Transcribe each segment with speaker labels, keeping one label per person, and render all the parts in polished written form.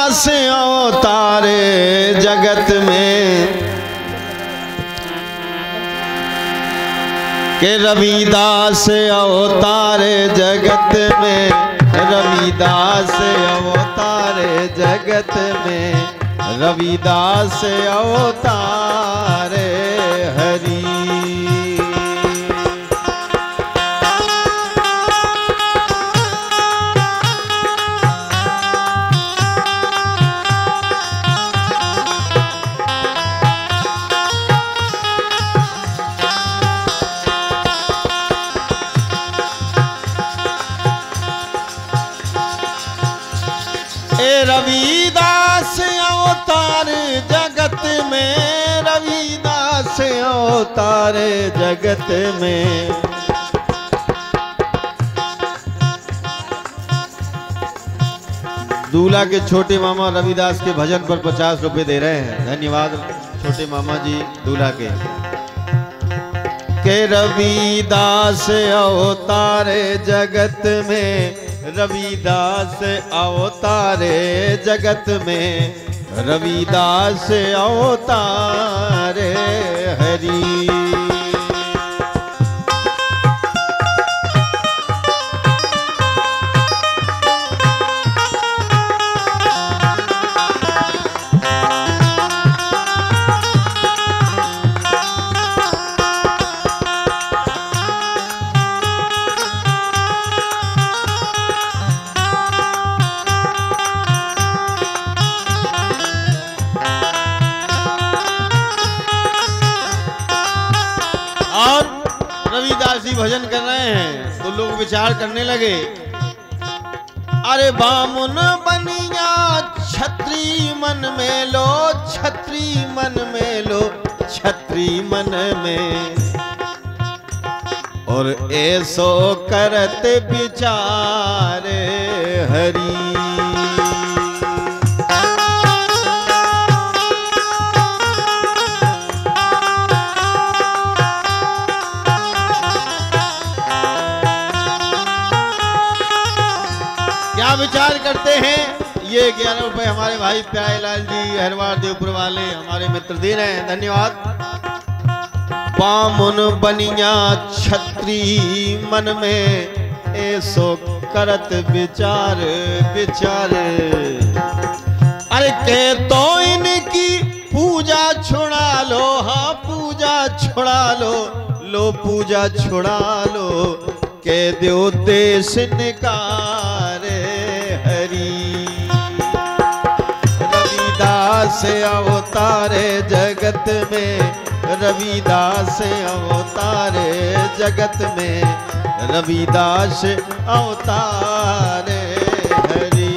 Speaker 1: रविदास अवतारे जगत में, के रविदास अवतारे जगत में, रविदास अवतारे जगत में, रविदास अवतारे हरि। रविदास अवतार जगत में, रविदास अवतार जगत में, दूल्हा के छोटे मामा रविदास के भजन पर 50 रुपए दे रहे हैं। धन्यवाद छोटे मामा जी दूल्हा के रविदास अवतार जगत में, रविदास अवतारे जगत में, रविदास अवतारे हरि। रविदास जी भजन कर रहे हैं तो लोग विचार करने लगे, अरे बामुन बनिया छत्री मन में लो, छत्री मन में लो, छत्री मन में, और ऐसो करत विचारे हरि। क्या विचार करते हैं? ये 11 रुपए हमारे भाई प्यारे लाल जी हरवार देवपुर वाले हमारे मित्र दे रहे हैं। धन्यवाद। बामुन बनिया छत्री मन में, ऐसो करत विचार विचार, अरे के तो इनकी पूजा छुड़ा लो, हाँ पूजा छुड़ा लो, लो पूजा छुड़ा लो, के देव देश निकारे हरि। रविदास अवतारे जगत में, रविदास अवतारे जगत में, रविदास अवतारे हरि।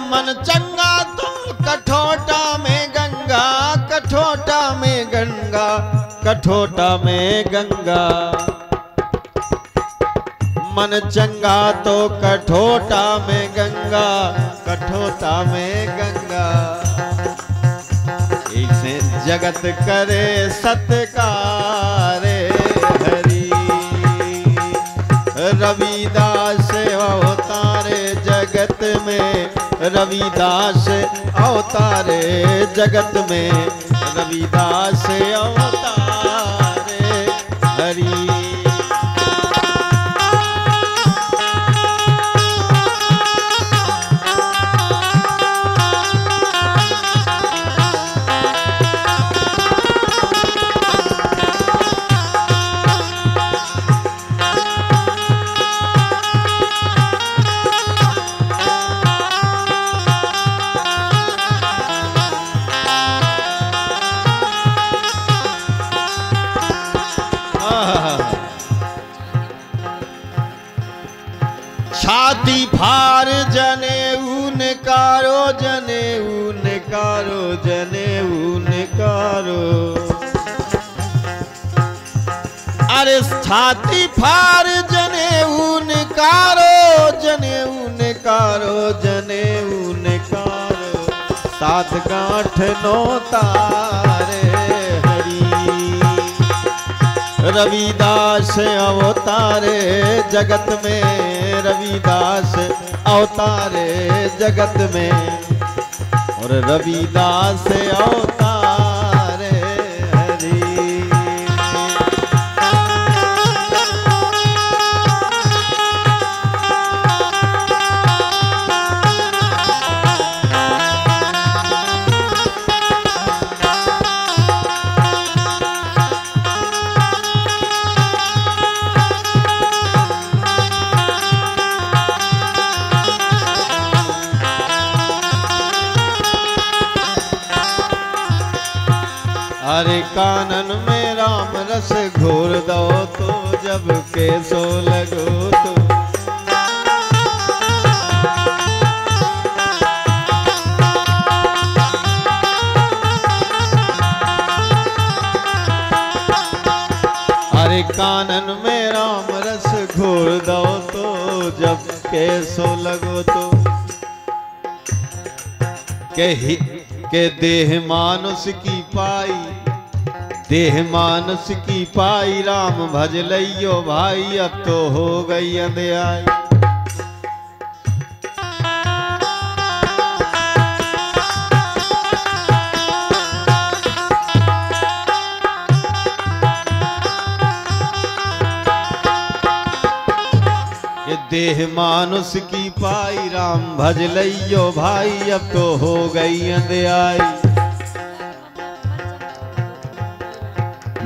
Speaker 1: मन चंगा तो कठोटा में गंगा, कठोटा में गंगा, कठोटा में गंगा, मन चंगा तो कठोटा में गंगा, कठोटा में गंगा, इसे जगत करे सत्कारे हरि। रविदास अवतारे जगत में, रविदास अवतारे जगत में, रविदास अवतारे हरि। निकारो जनेऊ निकारो जनेऊ निकारो। अरे छाती फार जनेऊ निकारो जनेऊ निकारो जनेऊ निकारो। सात गांठ नो तारे हरी। रविदास अवतारे जगत में रविदास अवतारे जगत में और रविदास अवतारे हरि। अरे कानन में राम रस घोर दो तो जब केसो लगो तो। अरे कानन में राम रस घोर दो तो जब केसो लगो तो। के देह मानुष की पाई देह मानुष की पाई राम भज लियो भाई अब तो हो गई अंधियाई। ये देह मानुष की पाई राम भज लियो भाई अब तो हो गई अंधियाई।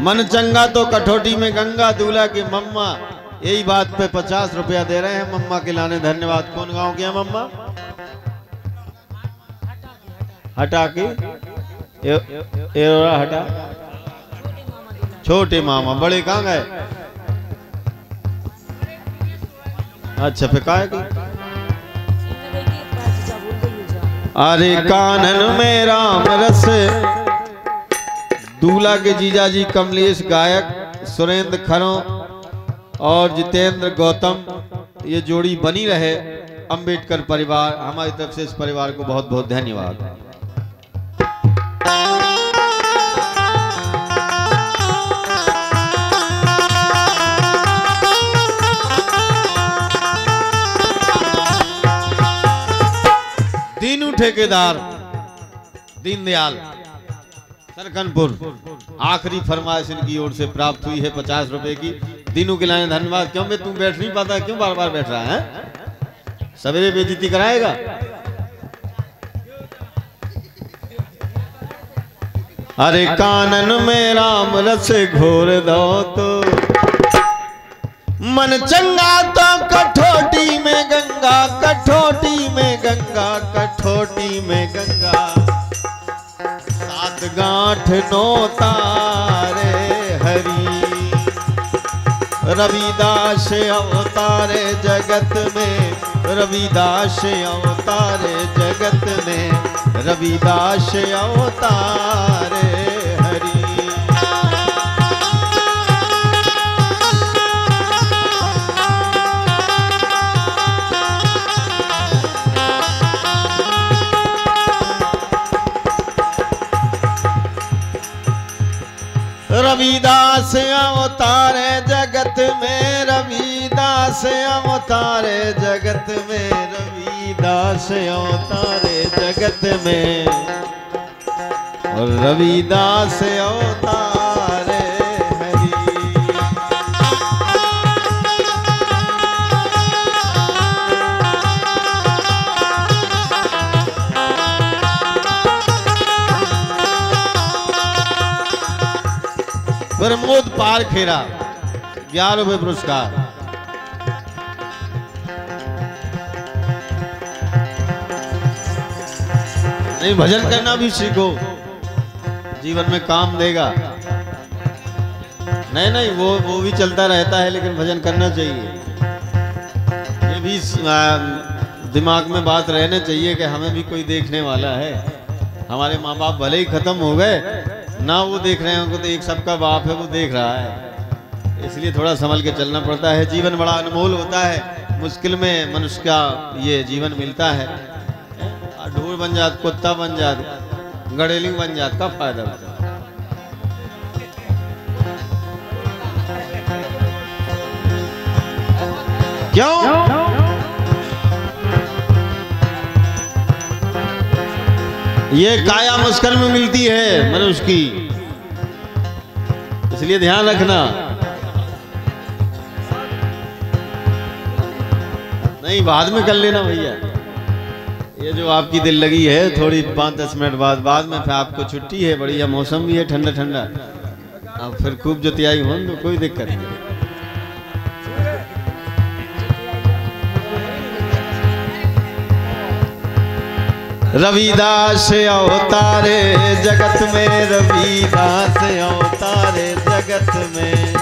Speaker 1: मन चंगा तो कठौती में गंगा। दूल्हा की मम्मा यही बात पे 50 रुपया दे रहे हैं मम्मा के लाने। धन्यवाद। कौन गांव के हैं मम्मा? हटा के हटा। छोटे मामा। बड़े कहाँ गए? अच्छा पे का है? अरे कानन में राम रस। दूल्हा के जीजाजी कमलेश गायक, सुरेंद्र खरों और जितेंद्र गौतम, ये जोड़ी बनी रहे। अंबेडकर परिवार, हमारी तरफ से इस परिवार को बहुत बहुत धन्यवाद। दीनू ठेकेदार दीनदयाल सरकनपुर, आखिरी फरमाइश इनकी ओर से प्राप्त हुई है 50 रुपए की। दीनू के लाने धन्यवाद। क्यों बे तू बैठ नहीं पाता? क्यों बार बार बैठ रहा है? सवेरे बेइज्जती कराएगा? अरे कानन में राम रस घोर दो तो मन चंगा तो कठौती में गंगा। कठौती में गंगा कठौती में गंगा। सात गांठ नो तारे हरि। रविदास अवतारे जगत में रविदास अवतारे जगत में रविदास अवतारे हरि। रविदास अवतारे जगत में रविदास अवतारे जगत में रविदास अवतारे जगत में और रविदास अवतारे हरि। प्रमोद पार खेरा 11 रुपए पुरस्कार। नहीं, भजन करना भी सीखो, जीवन में काम देगा। नहीं नहीं, वो भी चलता रहता है, लेकिन भजन करना चाहिए। ये भी दिमाग में बात रहने चाहिए कि हमें भी कोई देखने वाला है। हमारे माँ बाप भले ही खत्म हो गए ना, वो देख रहे हैं, तो एक सबका बाप है, वो देख रहा है। इसलिए थोड़ा संभल के चलना पड़ता है। जीवन बड़ा अनमोल होता है, मुश्किल में मनुष्य का ये जीवन मिलता है। ढोर बन जात, कुत्ता बन जात, गड़ेली बन जात, का फायदा होता है। क्यों? ये काया मुश्किल में मिलती है मनुष्य की, इसलिए ध्यान रखना। नहीं, बाद में कर लेना भैया। ये जो आपकी दिल लगी है थोड़ी 5-10 मिनट बाद में फिर आपको छुट्टी है, बढ़िया मौसम भी है, ठंडा ठंडा, अब फिर खूब जोतियाई हो तो कोई दिक्कत नहीं। रविदास अवतारे जगत में, रविदास अवतारे जगत में।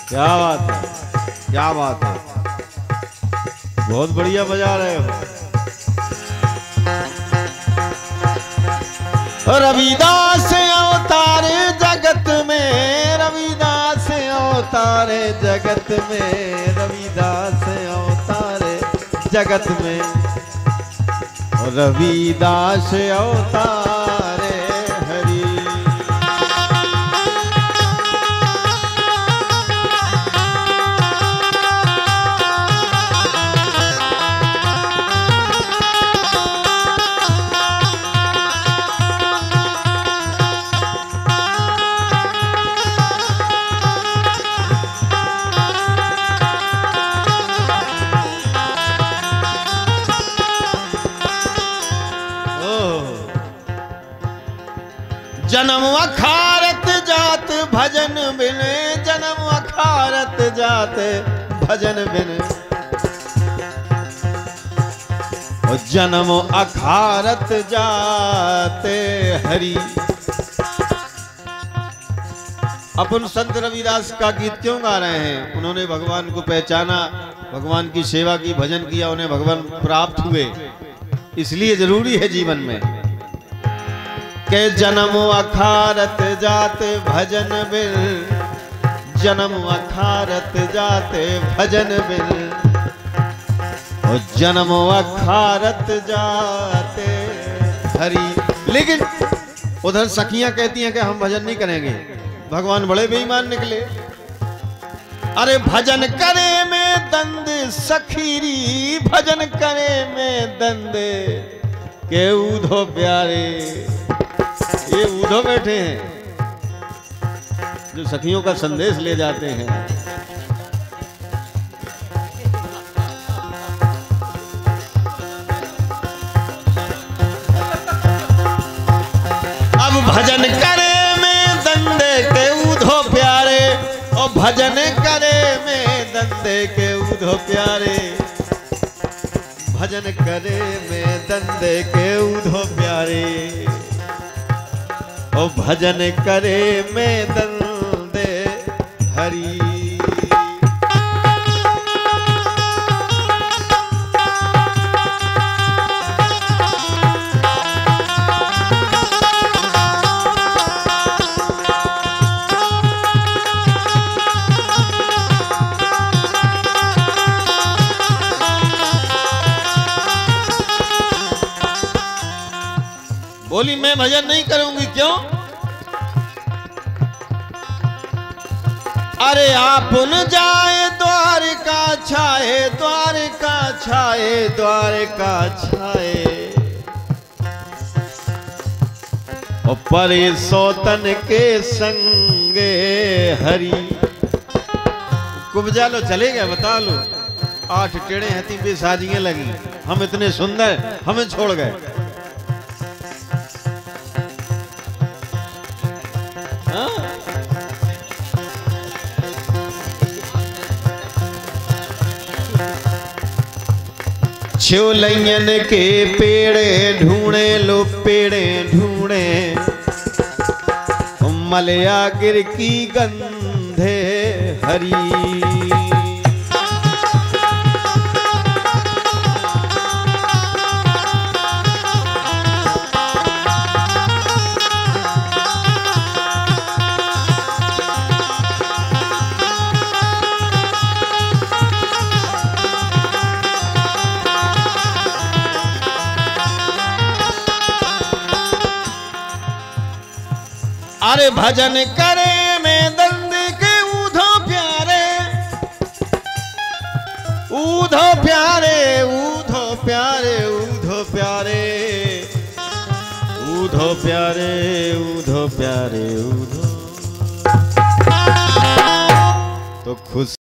Speaker 1: क्या बात है, क्या बात है, बहुत बढ़िया बजा रहे हो। रविदास अवतारे जगत में, रविदास अवतारे जगत में, रविदास अवतारे जगत में, रविदास अवतारे हरि। जन्म अखारत जात भजन बिन, जन्म अखारत जात भजन बिन, और जन्म अखारत जाते हरि। अपन संत रविदास का गीत क्यों गा रहे हैं? उन्होंने भगवान को पहचाना, भगवान की सेवा की, भजन किया, उन्हें भगवान प्राप्त हुए, इसलिए जरूरी है जीवन में के जन्म अखारत जाते भजन बिन, जन्म अखारत जाते भजन बिन, और जन्म अखारत जाते हरि। लेकिन उधर सखियां कहती हैं कि हम भजन नहीं करेंगे। भगवान बड़े बेईमान निकले। अरे भजन करे में दंद सखीरी, भजन करे में दंद के उधो प्यारे। ये उधो बैठे हैं जो सखियों का संदेश ले जाते हैं। अब भजन करे में दंडे के उधो प्यारे, और भजन करे में दंडे के उधो प्यारे, भजन करे में दंडे के उधो प्यारे, ओ भजन करे में दंदे हरि। बोली मैं भजन नहीं करूंगी। क्यों? अरे आपन जाए द्वारका छाए, द्वारका छाए, द्वारका छाए, और परे सौतन के संगे हरि। कुब्जा लो चले गए, बता लो 8 टेढ़े हती बेसाजियां लगी, हम इतने सुंदर, हमें छोड़ गए। छिलैयन के पेड़े ढूंढे लो, पेड़े ढूंढे, मलया गिर की गंधे हरी। अरे भजन करे में दंड के ऊधो प्यारे, ऊधो प्यारे, ऊधो प्यारे, ऊधो प्यारे, ऊधो प्यारे, ऊधो प्यारे, ऊधो। तो खुश